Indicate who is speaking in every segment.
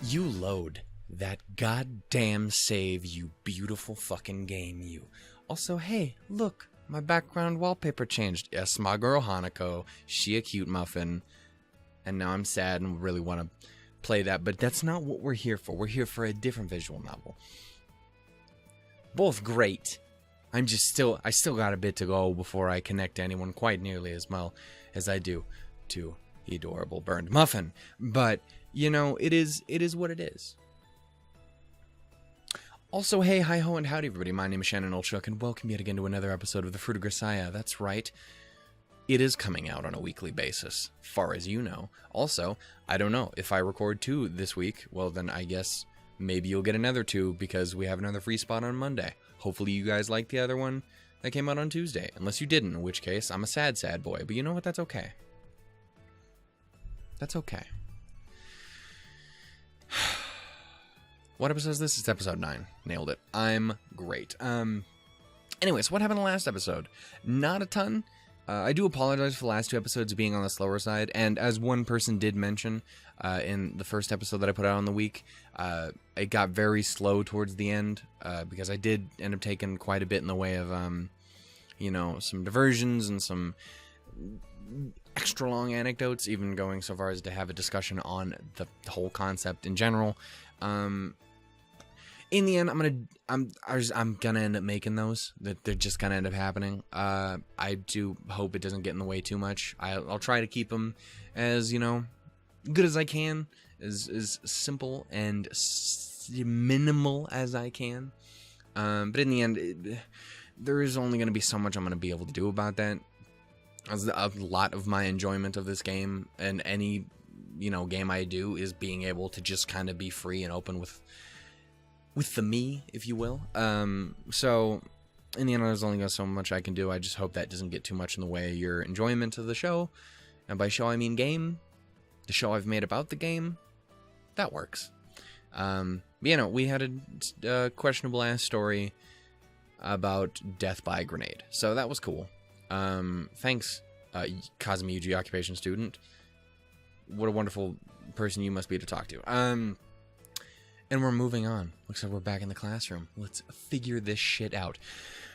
Speaker 1: You load that goddamn save, you beautiful fucking game, you. Also, hey, look, my background wallpaper changed. Yes, my girl Hanako, she a cute muffin. And now I'm sad and really want to play that, but that's not what we're here for. We're here for a different visual novel. Both great. I still got a bit to go before I connect to anyone quite nearly as well as I do to the adorable burned muffin. But, you know, it is what it is. Also, hey, hi, ho, and howdy, everybody. My name is Shannon Olchuk, and welcome yet again to another episode of The Fruit of Grisaia. That's right. It is coming out on a weekly basis, far as you know. Also, I don't know, if I record 2 this week, well, then I guess maybe you'll get another 2 because we have another free spot on Monday. Hopefully you guys liked the other one that came out on Tuesday. Unless you didn't, in which case, I'm a sad, sad boy. But you know what? That's okay. That's okay. What episode is this? It's episode 9. Nailed it. I'm great. Anyways, what happened in the last episode? Not a ton. I do apologize for the last 2 episodes being on the slower side, and as one person did mention in the first episode that I put out on the week, it got very slow towards the end, because I did end up taking quite a bit in the way of, you know, some diversions and some extra long anecdotes, even going so far as to have a discussion on the whole concept in general. In the end, I'm gonna end up making those. That they're just gonna end up happening. I do hope it doesn't get in the way too much. I'll try to keep them as, you know, good as I can, as simple and minimal as I can. But in the end, there is only gonna be so much I'm gonna be able to do about that. As a lot of my enjoyment of this game and any, you know, game I do is being able to just kind of be free and open with the me, if you will. So, in the end, there's only so much I can do. I just hope that doesn't get too much in the way of your enjoyment of the show. And by show, I mean game. The show I've made about the game. That works. You know, we had a questionable-ass story about death by grenade. So, that was cool. Thanks, Kazami, Yuuji, occupation student. What a wonderful person you must be to talk to. And we're moving on. Looks like we're back in the classroom. Let's figure this shit out.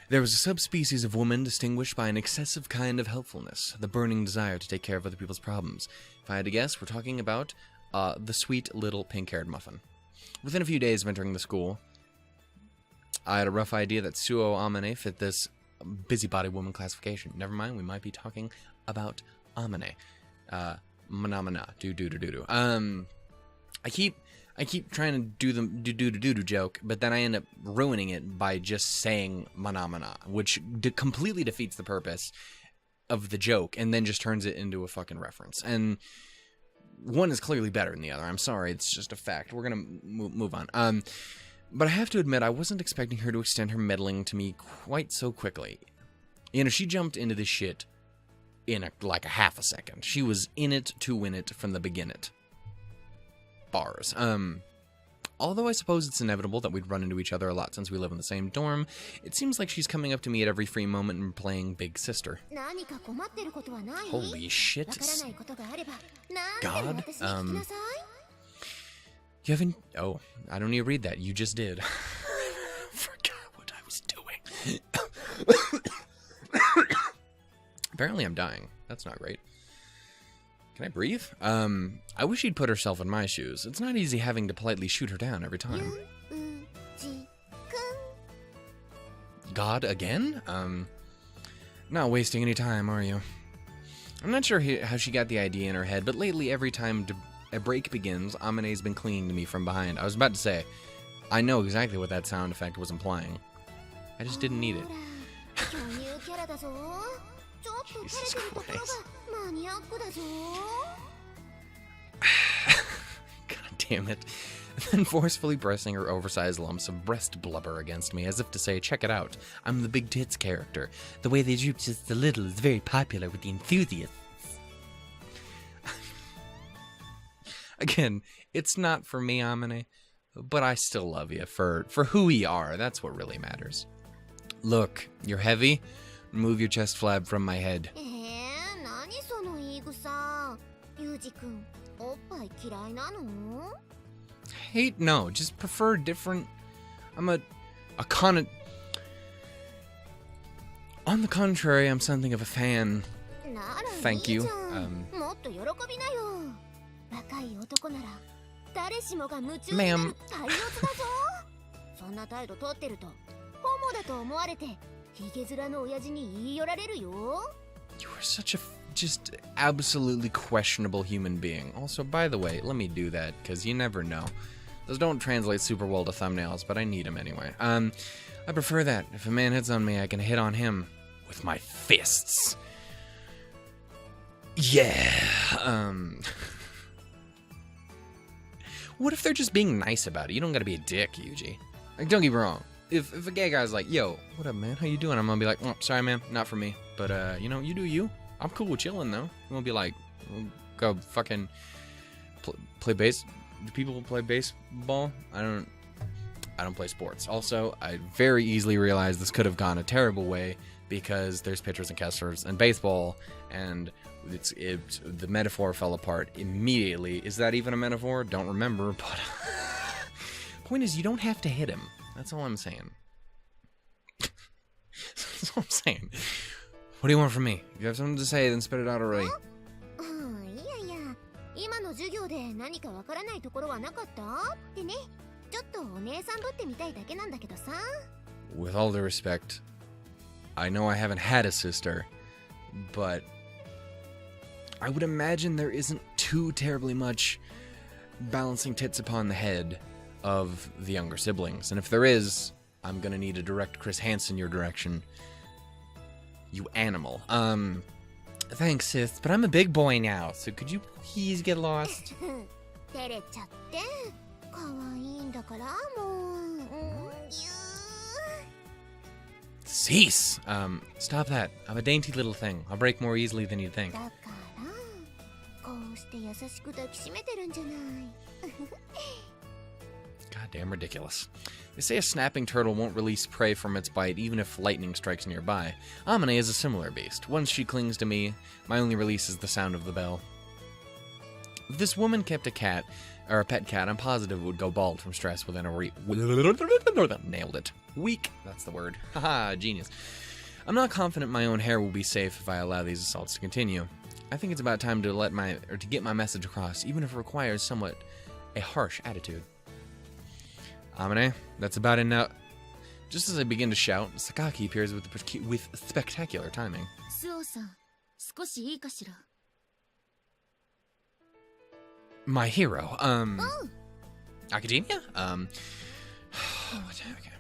Speaker 1: There was a subspecies of woman distinguished by an excessive kind of helpfulness, the burning desire to take care of other people's problems. If I had to guess, we're talking about the sweet little pink-haired muffin. Within a few days of entering the school, I had a rough idea that Suo Amane fit this busybody woman classification. Never mind, we might be talking about Amane. Manamana. Do. I keep trying to do the do joke, but then I end up ruining it by just saying manamana, which completely defeats the purpose of the joke, and then just turns it into a fucking reference. And one is clearly better than the other. I'm sorry, it's just a fact. We're gonna move on. But I have to admit, I wasn't expecting her to extend her meddling to me quite so quickly. You know, she jumped into this shit in like a half a second. She was in it to win it from the beginning. Bars. Although I suppose it's inevitable that we'd run into each other a lot since we live in the same dorm, it seems like she's coming up to me at every free moment and playing big sister. Holy shit. God. You haven't... Oh, I don't need to read that. You just did. Forgot what I was doing. Apparently I'm dying. That's not great. Can I breathe? I wish she'd put herself in my shoes. It's not easy having to politely shoot her down every time. God again? Not wasting any time, are you? I'm not sure how she got the idea in her head, but lately every time a break begins, Amane's been clinging to me from behind. I was about to say, I know exactly what that sound effect was implying. I just didn't need it. Jesus Christ. God damn it. Then forcefully pressing her oversized lumps of breast blubber against me as if to say, check it out, I'm the big tits character. The way they droop just a little is very popular with the enthusiasts. Again, it's not for me, Amane, but I still love you for who you are. That's what really matters. Look, you're heavy. Remove your chest flap from my head. hate? No, just prefer different... I'm a con... On the contrary, I'm something of a fan. Thank you. Ma'am. You are such a just absolutely questionable human being. Also, by the way, let me do that, because you never know. Those don't translate super well to thumbnails, but I need them anyway. I prefer that. If a man hits on me, I can hit on him with my fists. Yeah. What if they're just being nice about it? You don't gotta be a dick, Yuuji. Like, don't get me wrong. If a gay guy's like, yo, what up, man? How you doing? I'm gonna be like, oh, sorry, man, not for me. But, you know, you do you. I'm cool with chilling, though. I'm gonna be like, go fucking play base. Do people play baseball? I don't play sports. Also, I very easily realized this could have gone a terrible way because there's pitchers and catchers and baseball, and the metaphor fell apart immediately. Is that even a metaphor? Don't remember, but point is, you don't have to hit him. That's all I'm saying. That's all I'm saying. What do you want from me? If you have something to say, then spit it out already. With all due respect, I know I haven't had a sister, but I would imagine there isn't too terribly much balancing tits upon the head of the younger siblings. And if there is, I'm gonna need to direct Chris Hansen your direction. You animal. Thanks, sis, but I'm a big boy now, so could you please get lost? Cease! Stop that. I'm a dainty little thing. I'll break more easily than you'd think. Goddamn ridiculous. They say a snapping turtle won't release prey from its bite even if lightning strikes nearby. Amane is a similar beast. Once she clings to me, my only release is the sound of the bell. If this woman kept a cat, or a pet cat, I'm positive it would go bald from stress within a nailed it. Weak. That's the word. Haha, genius. I'm not confident my own hair will be safe if I allow these assaults to continue. I think it's about time to get my message across, even if it requires somewhat a harsh attitude. Amane, that's about it now. Just as I begin to shout, Sakaki appears with spectacular timing. My hero, Academia? Okay.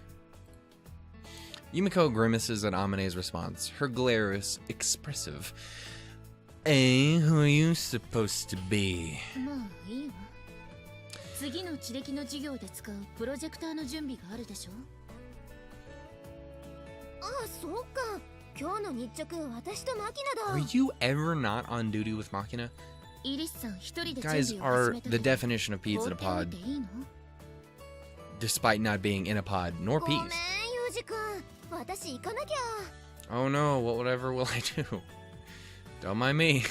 Speaker 1: Yumiko grimaces at Amane's response. Her glare is expressive. Hey, who are you supposed to be? Are you ever not on duty with Makina? Guys are the definition of peas in a pod, despite not being in a pod, nor peas. Oh no, whatever will I do? Don't mind me.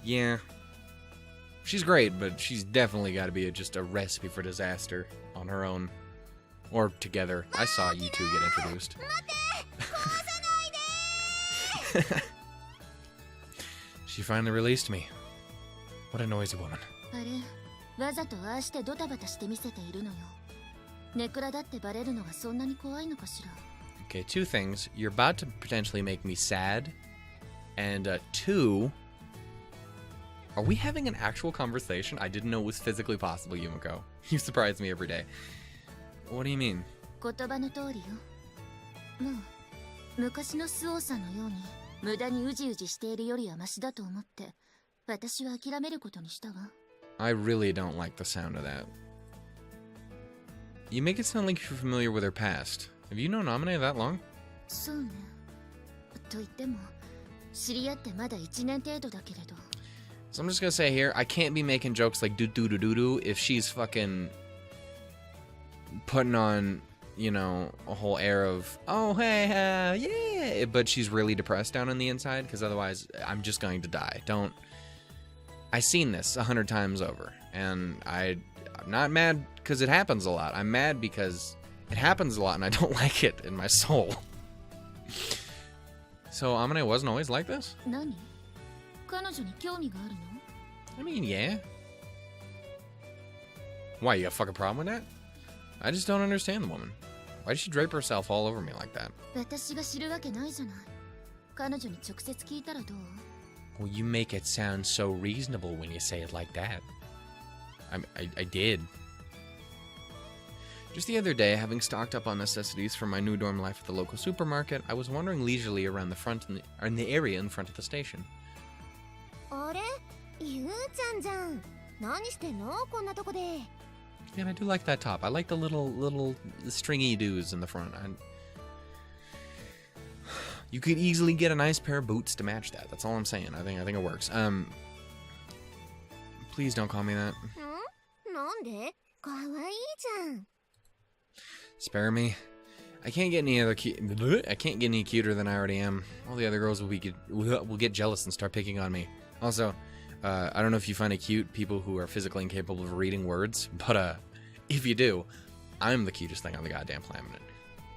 Speaker 1: Yeah. She's great, but she's definitely got to be just a recipe for disaster on her own. Or together. I saw you two get introduced. She finally released me. What a noisy woman. Okay, two things. You're about to potentially make me sad. And two, are we having an actual conversation? I didn't know it was physically possible, Yumiko. You surprise me every day. What do you mean? I really don't like the sound of that. You make it sound like you're familiar with her past. Have you known Amane that long? So I'm just gonna say here, I can't be making jokes like do if she's fucking putting on, you know, a whole air of, oh hey, yeah, but she's really depressed down on the inside, because otherwise I'm just going to die. Don't I've seen this 100 times over, and I'm not mad because it happens a lot. I'm mad because it happens a lot, and I don't like it in my soul. So Amane wasn't always like this? I mean, yeah. Why, you got a fucking problem with that? I just don't understand the woman. Why did she drape herself all over me like that? Well, you make it sound so reasonable when you say it like that. I did. Just the other day, having stocked up on necessities for my new dorm life at the local supermarket, I was wandering leisurely around the front in the area in front of the station. Yeah, I do like that top. I like the little stringy doos in the front. You could easily get a nice pair of boots to match that. That's all I'm saying. I think it works. Please don't call me that. Spare me. I can't get any cuter than I already am. All the other girls will get jealous and start picking on me. Also, I don't know if you find it cute, people who are physically incapable of reading words, but if you do, I'm the cutest thing on the goddamn planet.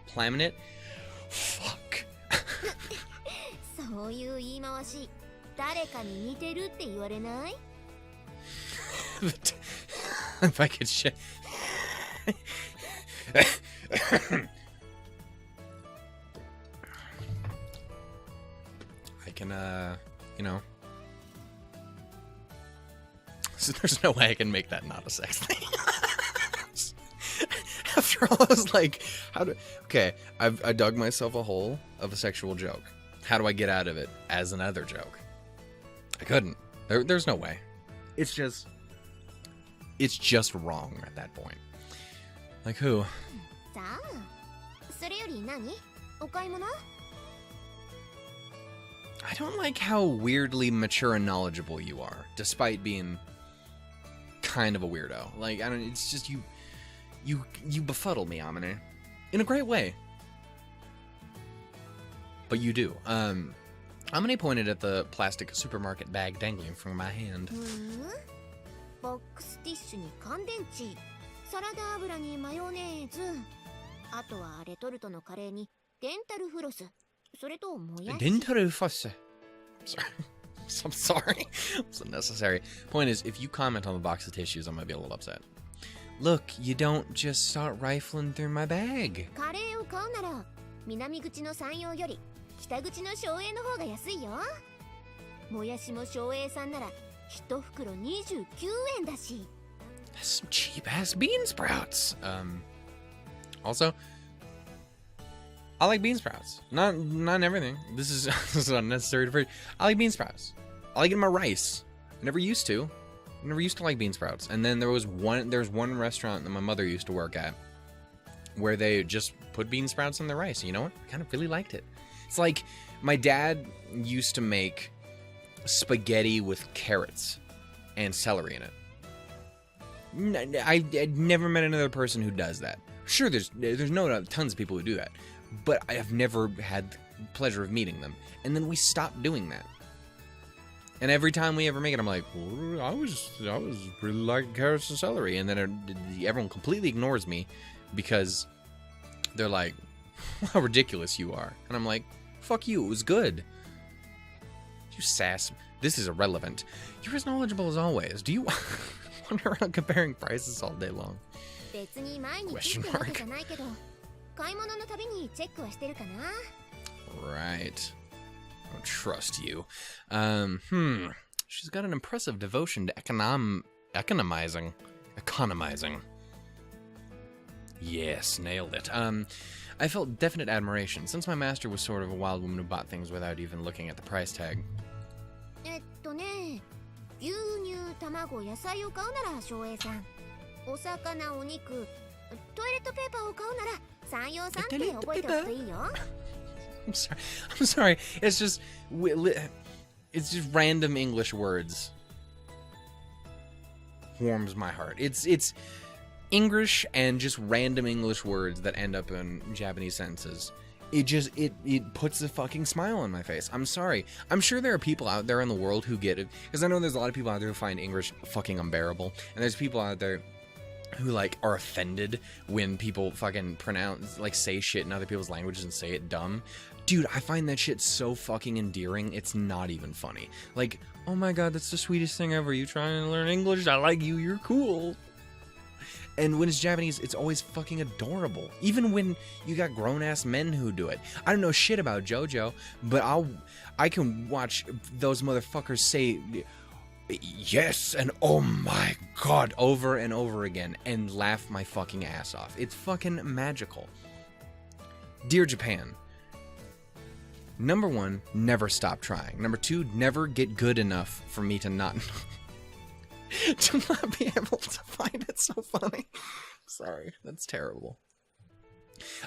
Speaker 1: Planet? Fuck. If I could I can, you know. So there's no way I can make that not a sex thing. After all, I was like, okay, I dug myself a hole of a sexual joke. How do I get out of it as another joke? I couldn't. There's no way. It's just wrong at that point. Like who? I don't like how weirdly mature and knowledgeable you are, despite being kind of a weirdo. Like, I don't. It's just you befuddle me, Amane, in a great way. But you do. Amane pointed at the plastic supermarket bag dangling from my hand. Dental floss. Sorry. I'm sorry. It's unnecessary. Point is, if you comment on the box of tissues, I might be a little upset. Look, you don't just start rifling through my bag. That's some cheap-ass bean sprouts. Also, I like bean sprouts. Not everything. This is unnecessary to. I like bean sprouts. I like it in my rice. I never used to. I never used to like bean sprouts. And then there's one restaurant that my mother used to work at where they just put bean sprouts in their rice. You know what? I kind of really liked it. It's like my dad used to make spaghetti with carrots and celery in it. I'd never met another person who does that. Sure, there's no doubt tons of people who do that, but I have never had the pleasure of meeting them. And then we stopped doing that. And every time we ever make it, I'm like, well, I was really liking carrots and celery. And then everyone completely ignores me because they're like, how ridiculous you are. And I'm like, fuck you, it was good. You sass. This is irrelevant. You're as knowledgeable as always. Do you wander around comparing prices all day long? Question mark. Right. I don't trust you. She's got an impressive devotion to economizing. Yes, nailed it. I felt definite admiration, since my master was sort of a wild woman who bought things without even looking at the price tag. I'm sorry. It's just random English words. Warms my heart. It's English and just random English words that end up in Japanese sentences. it puts a fucking smile on my face. I'm sorry. I'm sure there are people out there in the world who get it, because I know there's a lot of people out there who find English fucking unbearable, and there's people out there who like are offended when people fucking pronounce, like, say shit in other people's languages and say it dumb. Dude, I find that shit so fucking endearing, it's not even funny. Like, oh my god, that's the sweetest thing ever. You trying to learn English? I like you, you're cool. And when it's Japanese, it's always fucking adorable. Even when you got grown-ass men who do it. I don't know shit about JoJo, but I can watch those motherfuckers say yes and oh my god over and over again and laugh my fucking ass off. It's fucking magical. Dear Japan, number 1, never stop trying. Number 2, never get good enough for me to not to not be able to find it so funny. Sorry, that's terrible.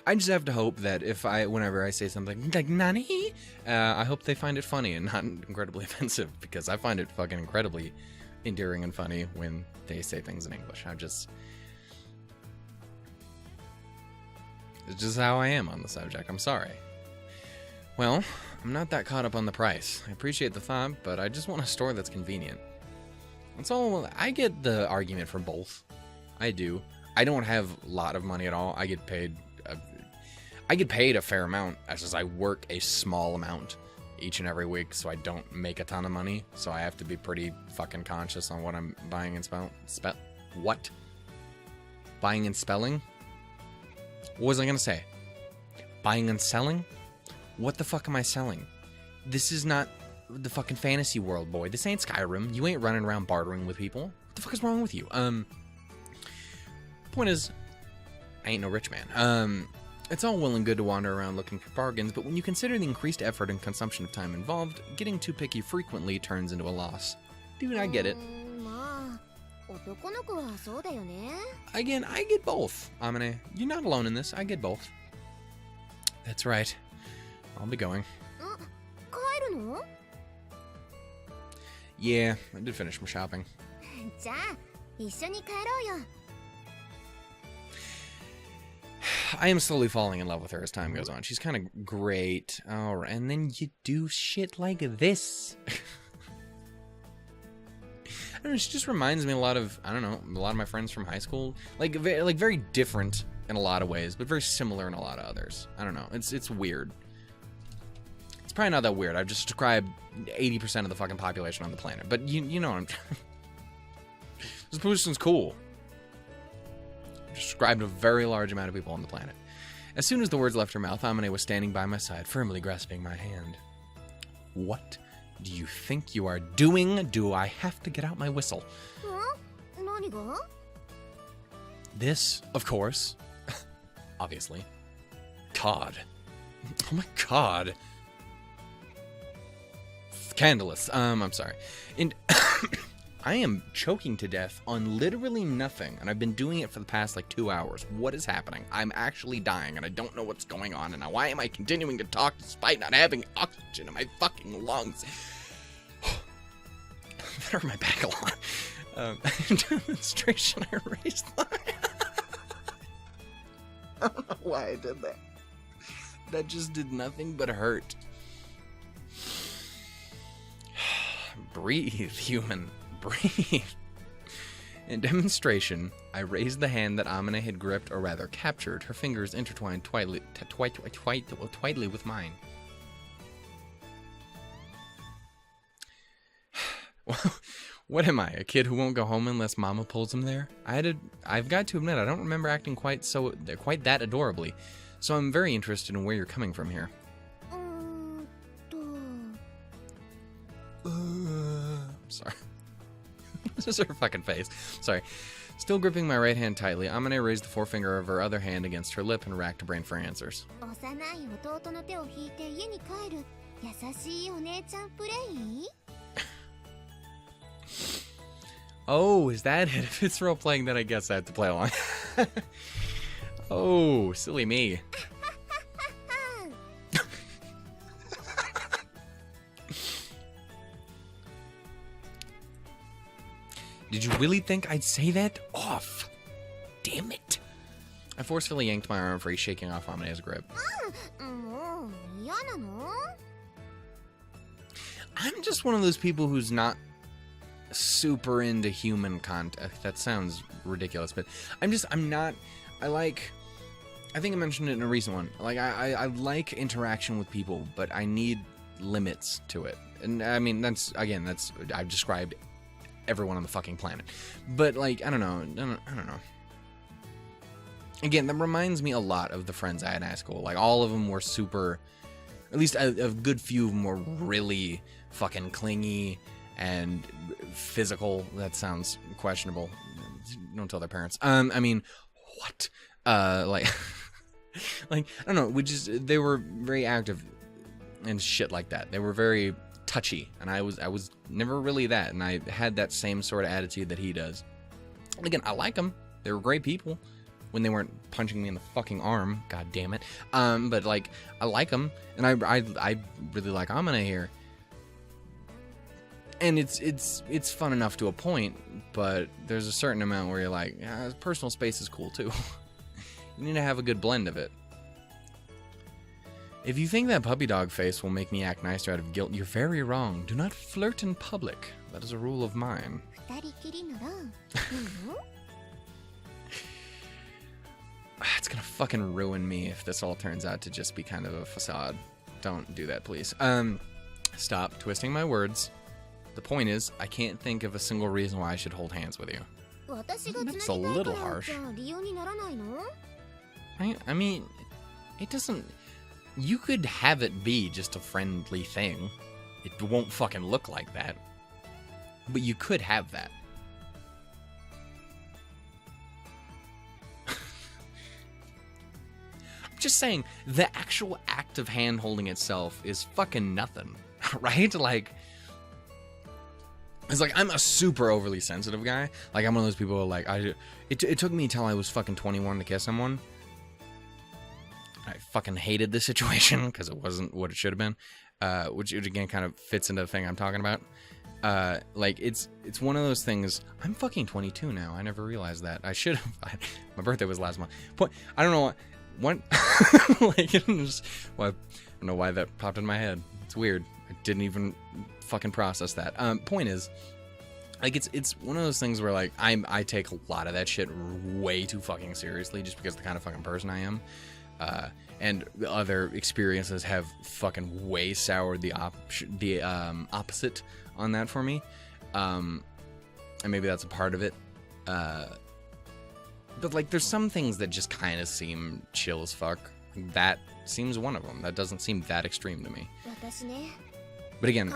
Speaker 1: I just have to hope that whenever I say something like "nani," I hope they find it funny and not incredibly offensive, because I find it fucking incredibly endearing and funny when they say things in English. It's just how I am on the subject. I'm sorry. Well, I'm not that caught up on the price. I appreciate the thought, but I just want a store that's convenient. That's all. I get the argument for both. I do. I don't have a lot of money at all. I get paid a fair amount. It's just I work a small amount each and every week, so I don't make a ton of money. So I have to be pretty fucking conscious on what I'm buying and what? Buying and spelling? What was I gonna say? Buying and selling? What the fuck am I selling? This is not the fucking fantasy world, boy. This ain't Skyrim. You ain't running around bartering with people. What the fuck is wrong with you? Point is, I ain't no rich man. It's all well and good to wander around looking for bargains, but when you consider the increased effort and consumption of time involved, getting too picky frequently turns into a loss. Dude, I get it. Again, I get both, Amane. You're not alone in this. I get both. That's right. I'll be going. Yeah, I did finish my shopping. I am slowly falling in love with her as time goes on. She's kind of great. Oh, and then you do shit like this. I don't know, she just reminds me a lot of, I don't know, a lot of my friends from high school. Like very different in a lot of ways, but very similar in a lot of others. I don't know. It's weird. It's probably not that weird. I've just described 80% of the fucking population on the planet. But you know what I'm trying. This position's cool. I've described a very large amount of people on the planet. As soon as the words left her mouth, Amane was standing by my side, firmly grasping my hand. What do you think you are doing? Do I have to get out my whistle? This, of course. Obviously. God. Oh my god. Scandalous. I'm sorry. And I am choking to death on literally nothing, and I've been doing it for the past like 2 hours. What is happening? I'm actually dying, and I don't know what's going on, and why am I continuing to talk despite not having oxygen in my fucking lungs? That hurt my back a lot. Demonstration, I raised the... I don't know why I did that. That just did nothing but hurt. Breathe, human. Breathe. In demonstration, I raised the hand that Amane had gripped, or rather captured, her fingers intertwined tightly with mine. What am I, a kid who won't go home unless Mama pulls him there? I've got to admit, I don't remember acting quite that adorably, so I'm very interested in where you're coming from here. Sorry. This is her fucking face. Sorry. Still gripping my right hand tightly, Amane raised the forefinger of her other hand against her lip and racked her brain for answers. Oh, is that it? If it's role-playing, then I guess I have to play along. Oh, silly me. Did you really think I'd say that? Off. Damn it. I forcefully yanked my arm free, shaking off Amane's grip. just one of those people who's not super into human content. That sounds ridiculous, but I think I mentioned it in a recent one. Like, I like interaction with people, but I need limits to it. And I mean, I've described everyone on the fucking planet. But, like, I don't know. Again, that reminds me a lot of the friends I had in high school. Like, all of them were super, at least a good few of them were really fucking clingy and physical. That sounds questionable. Don't tell their parents. I mean, what? Like, like, I don't know, they were very active and shit like that. They were very touchy, and I was never really that, and I had that same sort of attitude that he does. And again, I like them. They were great people when they weren't punching me in the fucking arm. God damn it. But, like, I like them, and I really like Amane here. And it's fun enough to a point, but there's a certain amount where you're like, yeah, personal space is cool too. You need to have a good blend of it. If you think that puppy dog face will make me act nicer out of guilt, you're very wrong. Do not flirt in public. That is a rule of mine. It's gonna fucking ruin me if this all turns out to just be kind of a facade. Don't do that, please. Stop twisting my words. The point is, I can't think of a single reason why I should hold hands with you. That's a little harsh. I mean, it doesn't... You could have it be just a friendly thing. It won't fucking look like that. But you could have that. I'm just saying, the actual act of hand-holding itself is fucking nothing. Right? Like... It's like, I'm a super overly sensitive guy. Like, I'm one of those people who, like, it took me until I was fucking 21 to kiss someone. I fucking hated this situation because it wasn't what it should have been. Which again kind of fits into the thing I'm talking about. Like, it's one of those things. I'm fucking 22 now. I never realized that. I should have. My birthday was last month. I don't know what. Like, I don't know why that popped in my head. It's weird. I didn't even fucking process that. Point is, like, it's one of those things where, like, I take a lot of that shit way too fucking seriously just because of the kind of fucking person I am. And the other experiences have fucking way soured the opposite on that for me. And maybe that's a part of it. But, like, there's some things that just kind of seem chill as fuck. That seems one of them. That doesn't seem that extreme to me. But again,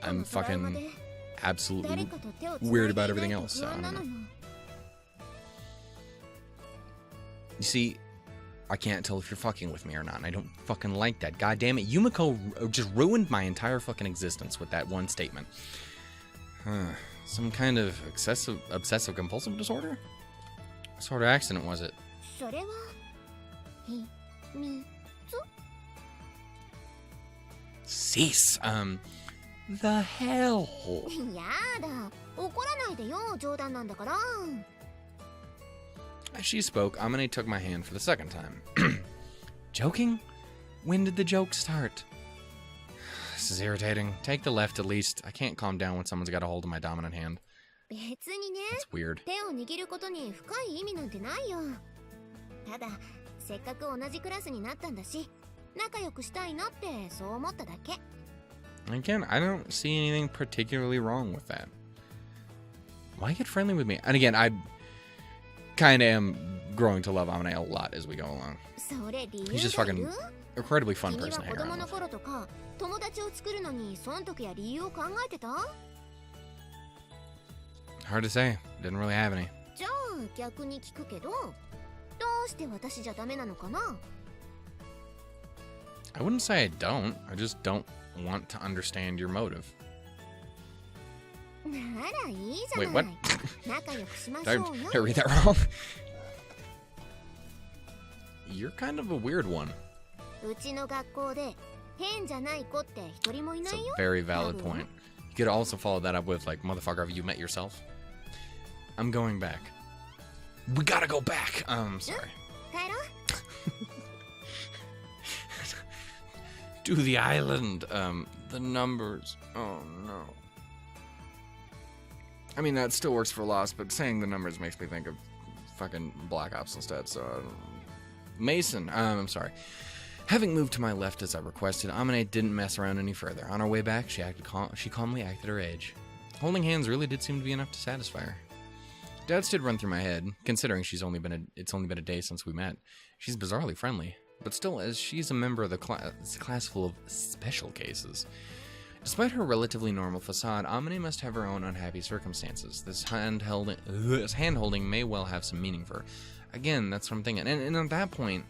Speaker 1: I'm fucking absolutely weird about everything else, so I don't know. You see, I can't tell if you're fucking with me or not, and I don't fucking like that. God damn it, Yumiko just ruined my entire fucking existence with that one statement. Some kind of obsessive compulsive disorder? What sort of accident was it? Cease. The hell? As she spoke, Amane took my hand for the second time. Joking? When did the joke start? This is irritating. Take the left at least. I can't calm down when someone's got a hold of my dominant hand. That's weird. Again, I don't see anything particularly wrong with that. Why get friendly with me? And again, I kind of am growing to love Amane a lot as we go along. He's just fucking incredibly fun person to hang around with. Hard to say. Didn't really have any. I wouldn't say I don't. I just don't want to understand your motive. Wait, what? Did I read that wrong? You're kind of a weird one. It's a very valid point. You could also follow that up with, like, motherfucker, have you met yourself? I'm going back. We gotta go back. Sorry. To the island. The numbers. Oh, no. I mean, that still works for Lost, but saying the numbers makes me think of fucking Black Ops instead, so... Mason, I'm sorry. Having moved to my left as I requested, Amane didn't mess around any further. On her way back, she calmly acted her age. Holding hands really did seem to be enough to satisfy her. Doubts did run through my head, considering it's only been a day since we met. She's bizarrely friendly, but still, as she's a member of the class full of special cases. Despite her relatively normal facade, Amane must have her own unhappy circumstances. This hand-holding may well have some meaning for her. Again, that's what I'm thinking. And at that point,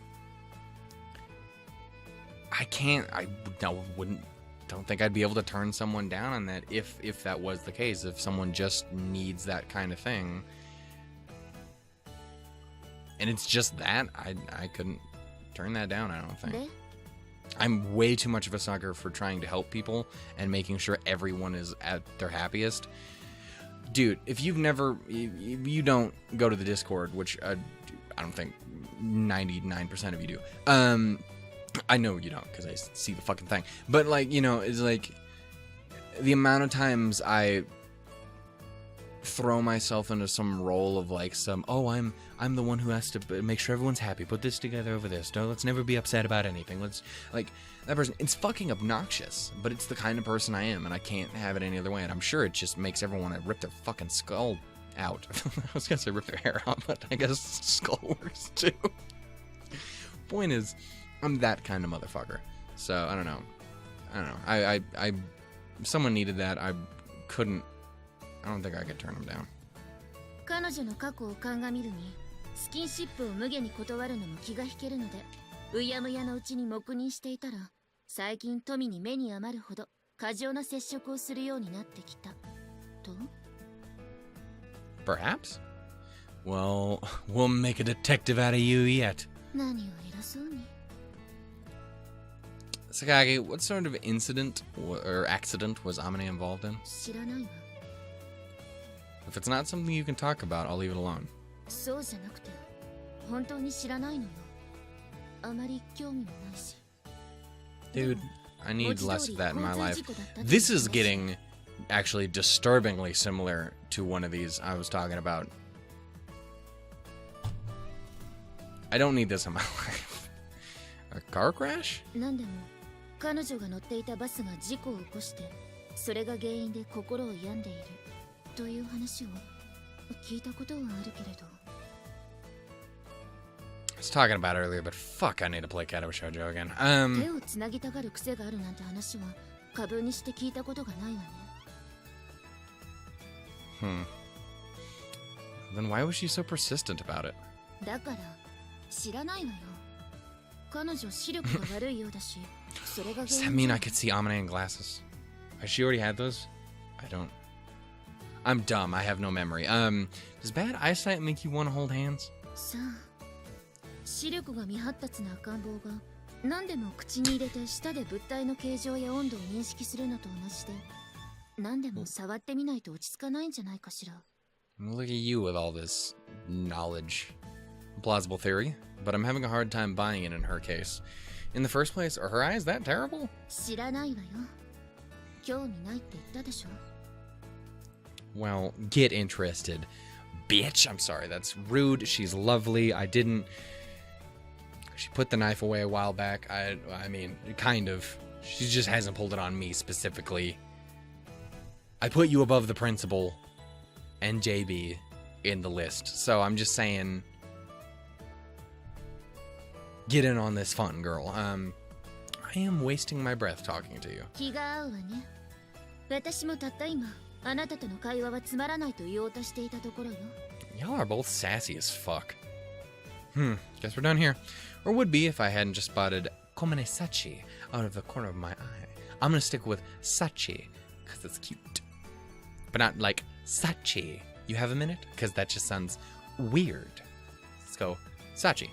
Speaker 1: don't think I'd be able to turn someone down on that if that was the case. If someone just needs that kind of thing, and it's just that, I couldn't turn that down, I don't think. I'm way too much of a sucker for trying to help people and making sure everyone is at their happiest. Dude, if you don't go to the Discord, which I don't think 99% of you do. I know you don't, because I see the fucking thing. But, like, you know, it's like the amount of times I throw myself into some role of, like, I'm the one who has to make sure everyone's happy. Put this together over this. No, let's never be upset about anything. Let's, like, that person, it's fucking obnoxious, but it's the kind of person I am, and I can't have it any other way. And I'm sure it just makes everyone want to rip their fucking skull out. I was gonna say rip their hair out, but I guess skull works too. Point is, I'm that kind of motherfucker. So, I don't know. I if someone needed that, I don't think I could turn them down.
Speaker 2: 彼女の過去を鑑みるに、スキンシップを無下に断るのも気が引けるので、うやむやのうちに黙認していたら、最近富に目に余るほど過剰な接触をするようになってきた。と?
Speaker 1: Perhaps? Well, we'll make a detective out of you yet.
Speaker 2: 何を偉そうに。
Speaker 1: Sakagi, what sort of incident or accident was Amane involved in?
Speaker 2: 知らないわ。
Speaker 1: If it's not something you can talk about, I'll leave it alone.
Speaker 2: そうじゃなくて、本当に知らないのよ。あまり興味もないし。
Speaker 1: Dude, I need less of that in my life. This is getting actually disturbingly similar to one of these I was talking about. I don't need this in my life. A car crash?
Speaker 2: なんでも、彼女が乗っていたバスが事故を起こして、それが原因で心を病んでいるという話を聞いたことはあるけれど。
Speaker 1: I was talking about it earlier, but fuck, I need to play Kato Shoujo again.
Speaker 2: 手をつなぎたがる癖があるなんて話は株にして聞いたことがないわね。
Speaker 1: Then why was she so persistent about it?
Speaker 2: だから知らないわよ。彼女視力が悪いようだし、それが原因。
Speaker 1: Does that mean I could see Amane in glasses? Has she already had those? I don't. I'm dumb. I have no memory. Does bad eyesight make you want to hold hands?
Speaker 2: さあ、視力が未発達な赤ん坊が何でも口に入れて舌で物体の形状や温度を認識するのと同じで、何でも触ってみないと落ち着かないんじゃないかしら。
Speaker 1: Look at you with all this knowledge. Plausible theory, but I'm having a hard time buying it in her case. In the first place, are her eyes that terrible?
Speaker 2: 知らないわよ。興味ないって言ったでしょ。
Speaker 1: Well, get interested. Bitch, I'm sorry, that's rude. She's lovely. I didn't... She put the knife away a while back. I mean, kind of. She just hasn't pulled it on me specifically. I put you above the principal and JB in the list. So I'm just saying... Get in on this fun, girl. I am wasting my breath talking to you.
Speaker 2: 気が合うわね。私もたった今、あなたとの会話はつまらないと言おうとしていたところよ。
Speaker 1: Y'all are both sassy as fuck. Guess we're done here. Or would be if I hadn't just spotted Komane Sachi out of the corner of my eye. I'm gonna stick with Sachi, because it's cute. But not like Sachi. You have a minute? Because that just sounds weird. Let's go Sachi.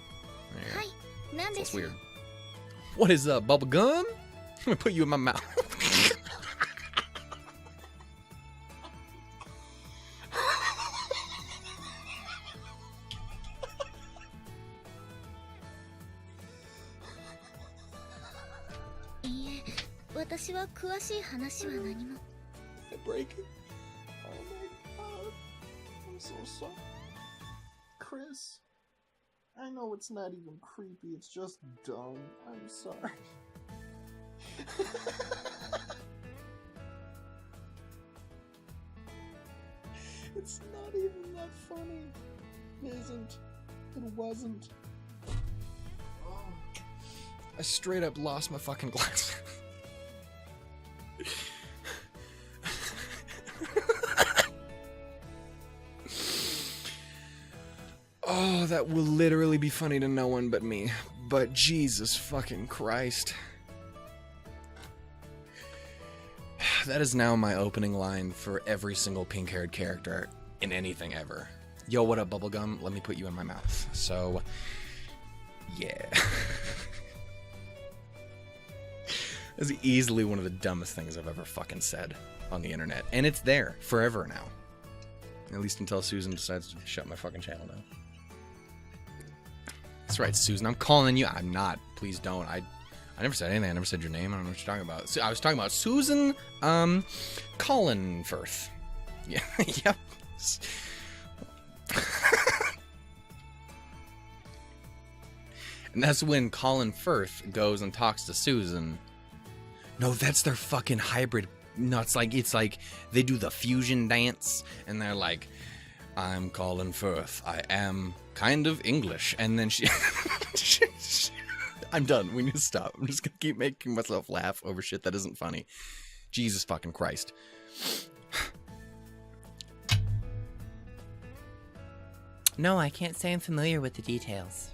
Speaker 1: There you go. That's weird. What is up, Bubblegum? I'm gonna put you in my mouth.
Speaker 2: 私は詳しい話は何も。
Speaker 3: Breaketh. Oh my god. I'm so sorry. Chris, I know it's not even creepy, it's just dumb. I'm sorry. It's not even that funny. It isn't. It wasn't.
Speaker 1: Oh. I straight up lost my fucking glasses. Oh, that will literally be funny to no one but me. But Jesus fucking Christ. That is now my opening line for every single pink-haired character in anything ever. Yo, what up, Bubblegum? Let me put you in my mouth. So, yeah. That's easily one of the dumbest things I've ever fucking said on the internet. And it's there forever now. At least until Susan decides to shut my fucking channel down. That's right, Susan. I'm calling you. I'm not. Please don't. I never said anything. I never said your name. I don't know what you're talking about. I was talking about Susan, Colin Firth. Yeah, yep. And that's when Colin Firth goes and talks to Susan. No, that's their fucking hybrid. No, it's like they do the fusion dance, and they're like, I'm Colin Firth. I am kind of English. And then she... I'm done. We need to stop. I'm just gonna keep making myself laugh over shit that isn't funny. Jesus fucking Christ.
Speaker 4: No, I can't say I'm familiar with the details.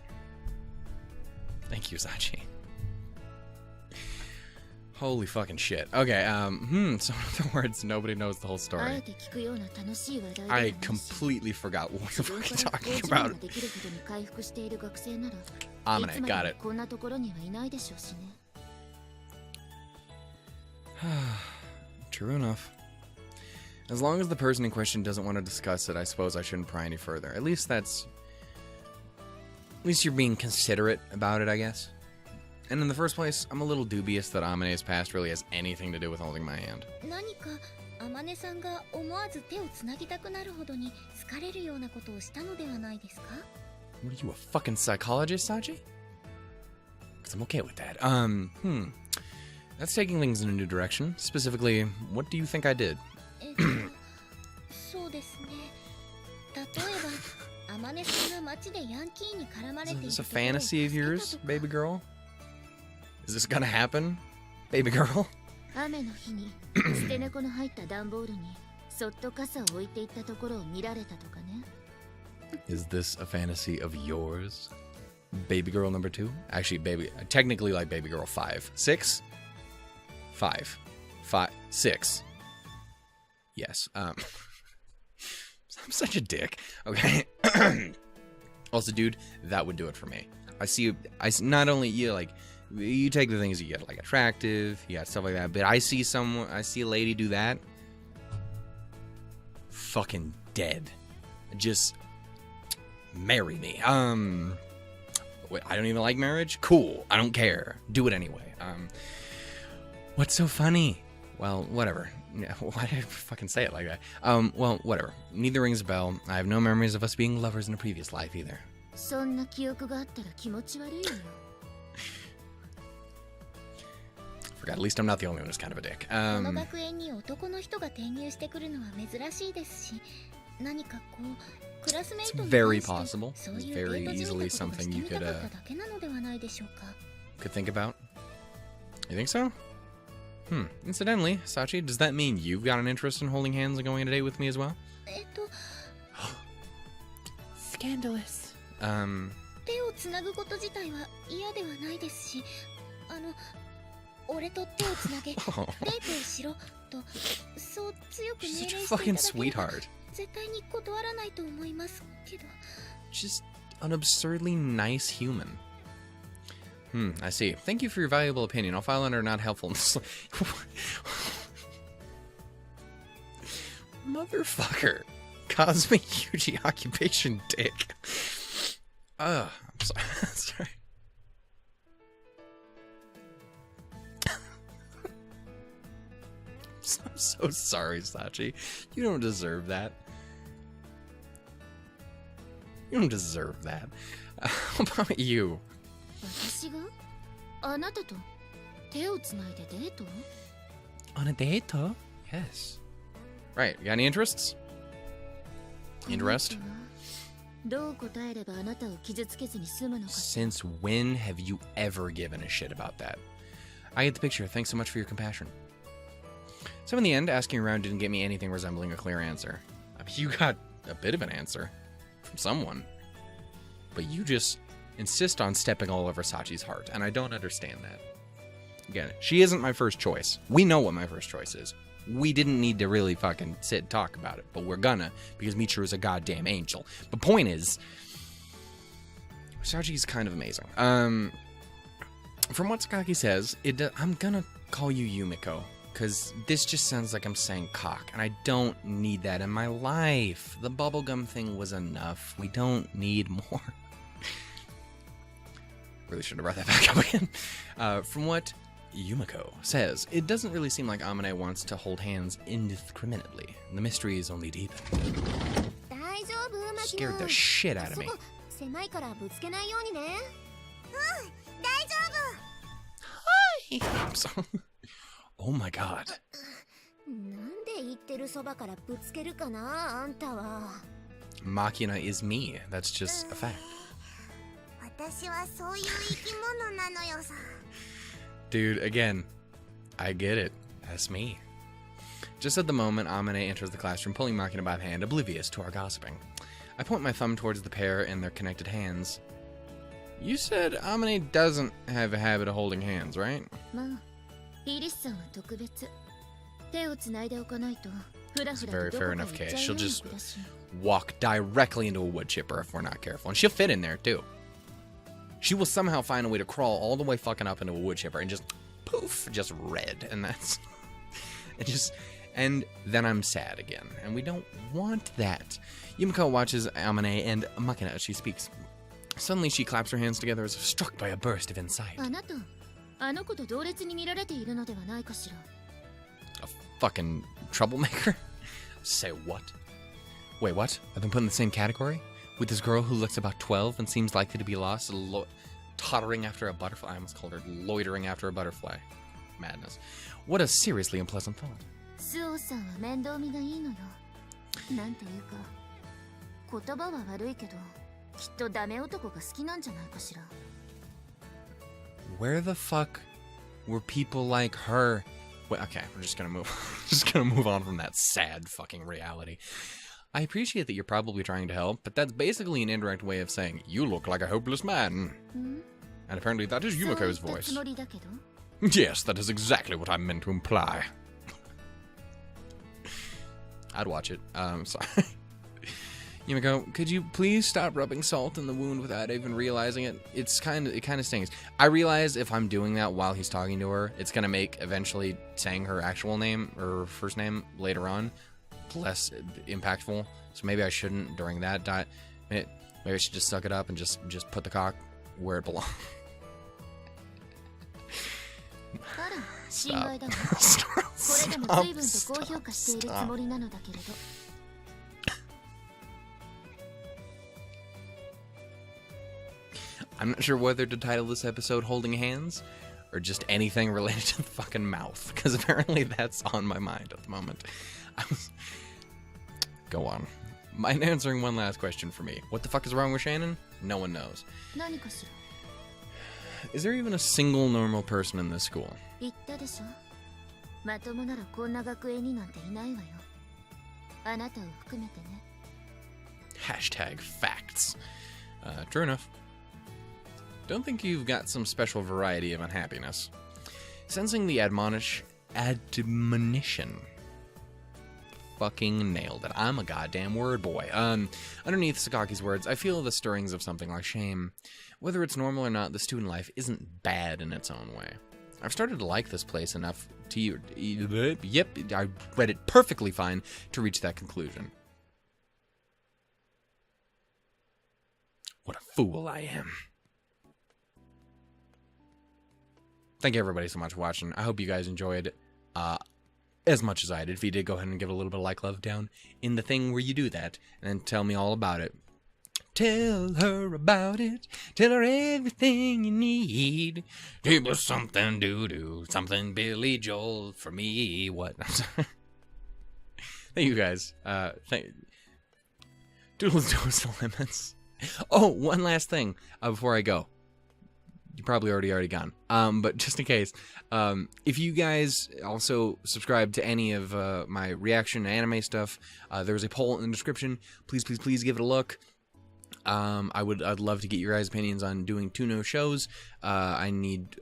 Speaker 1: Thank you, Sachi. Holy fucking shit. Okay, so in other words, nobody knows the whole story. I completely forgot what we were fucking talking about. Amane, got it. True enough. As long as the person in question doesn't want to discuss it, I suppose I shouldn't pry any further. At least you're being considerate about it, I guess. And in the first place, I'm a little dubious that Amane's past really has anything to do with holding my hand. What are you, a fucking psychologist, Sachi? Because I'm okay with that. That's taking things in a new direction. Specifically, what do you think I did? Is this a fantasy of yours, baby girl? Is this gonna happen, baby girl? Is this a fantasy of yours, baby girl number 2? Actually, technically like baby girl 5. 6? 5. 6. Yes. I'm such a dick. Okay. Also, dude, that would do it for me. Not only you take the things you get, like attractive, you got stuff like that, but I see a lady do that, fucking dead. Just marry me. Wait, I don't even like marriage? Cool. I don't care. Do it anyway. What's so funny? Well, whatever. Yeah, why did I fucking say it like that? Well, whatever. Neither rings a bell. I have no memories of us being lovers in a previous life either. Forgot, at least I'm not the only one who's kind of a dick. It's very possible. It's very easily something you could think about. You think so? Incidentally, Sachi, does that mean you've got an interest in holding hands and going on a date with me as well?
Speaker 4: Scandalous.
Speaker 1: She's such a fucking sweetheart. Just an absurdly nice human. I see. Thank you for your valuable opinion. I'll file under not helpful. Motherfucker. Kazami Yuuji occupation dick. I'm sorry. Sorry. I'm so sorry, Sachi. You don't deserve that. You don't deserve that. How about you?
Speaker 2: 私があなたと手をつないでデート
Speaker 4: On a date?
Speaker 1: Yes. Right. You got any interests? Interest?
Speaker 2: どう答えればあなたを傷つけずに済むのか
Speaker 1: Since when have you ever given a shit about that? I get the picture. Thanks so much for your compassion. So in the end, asking around didn't get me anything resembling a clear answer. I mean, you got a bit of an answer from someone. But you just insist on stepping all over Sachi's heart, and I don't understand that. Again, she isn't my first choice. We know what my first choice is. We didn't need to really fucking sit and talk about it, but we're gonna, because Michiru is a goddamn angel. The point is, Sachi's kind of amazing. From what Sakaki says, I'm gonna call you Yumiko, because this just sounds like I'm saying cock, and I don't need that in my life. The bubblegum thing was enough. We don't need more. Really should have brought that back up again. From what Yumiko says, it doesn't really seem like Amane wants to hold hands indiscriminately. The mystery is only deepened. Scared the shit out of me. Hi! So, oh my god. Makina is me. That's just a fact. Dude, again, I get it. That's me. Just at the moment, Amane enters the classroom, pulling Makina by the hand, oblivious to our gossiping. I point my thumb towards the pair and their connected hands. You said Amane doesn't have a habit of holding hands, right? It's a very fair enough case. She'll just walk directly into a wood chipper if we're not careful. And she'll fit in there, too. She will somehow find a way to crawl all the way fucking up into a wood chipper and just poof, just red. And that's... And then I'm sad again. And we don't want that. Yumiko watches Amane and Makina as she speaks. Suddenly she claps her hands together as if struck by a burst of insight. A fucking troublemaker? Say what? Wait, what? I've been put in the same category? With this girl who looks about 12 and seems likely to be lost, tottering after a butterfly. I almost called her loitering after a butterfly. Madness. What a seriously unpleasant thought. Where the fuck were people like her? Wait, okay, we're just gonna move on from that sad fucking reality. I appreciate that you're probably trying to help, but that's basically an indirect way of saying, you look like a hopeless man. And apparently that is Yumiko's voice. Yes, that is exactly what I meant to imply. I'd watch it. Sorry. Yumiko, could you please stop rubbing salt in the wound without even realizing it? It kind of stings. I realize if I'm doing that while he's talking to her, it's gonna make eventually saying her actual name or first name later on less impactful. So maybe I shouldn't during that diet. Maybe I should just suck it up and just put the cock where it belongs. Stop. I'm not sure whether to title this episode Holding Hands or just anything related to the fucking mouth, because apparently that's on my mind at the moment. Go on. Mind answering one last question for me. What the fuck is wrong with Shannon? No one knows. Is there even a single normal person in this school? Hashtag facts. True enough. Don't think you've got some special variety of unhappiness. Sensing the admonition. Fucking nailed it. I'm a goddamn word boy. Underneath Sakaki's words, I feel the stirrings of something like shame. Whether it's normal or not, the student life isn't bad in its own way. I've started to like this place enough to... Yep, I read it perfectly fine to reach that conclusion. What a fool I am. Thank you everybody so much for watching. I hope you guys enjoyed. as much as I did. If you did, go ahead and give it a little bit of like, love down in the thing where you do that, and then tell me all about it. Tell her about it. Tell her everything you need. It was something doo-doo, something Billy Joel for me. What? I'm sorry. Thank you guys. Doodles, lemons. Oh, one last thing before I go. You're probably already gone. But just in case, if you guys also subscribe to any of my reaction to anime stuff, there's a poll in the description. Please give it a look. I'd love to get your guys' opinions on doing 2 no shows. I need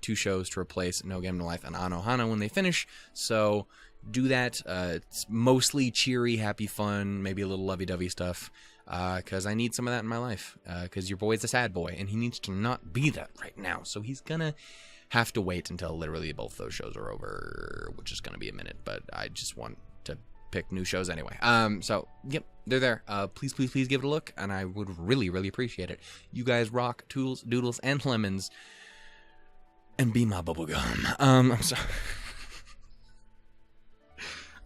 Speaker 1: 2 shows to replace No Game No Life and Anohana when they finish. So do that. It's mostly cheery, happy fun, maybe a little lovey-dovey stuff. Because I need some of that in my life. Because your boy's a sad boy, and he needs to not be that right now. So he's gonna have to wait until literally both those shows are over, which is gonna be a minute. But I just want to pick new shows anyway. So yep, they're there. Please give it a look, and I would really appreciate it. You guys rock, doodles, and lemons, and be my bubblegum. I'm sorry.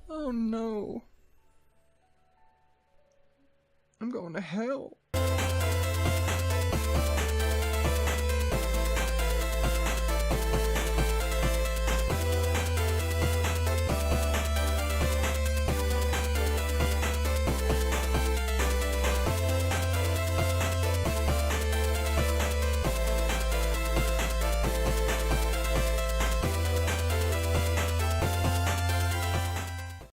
Speaker 1: Oh no. I'm going to hell.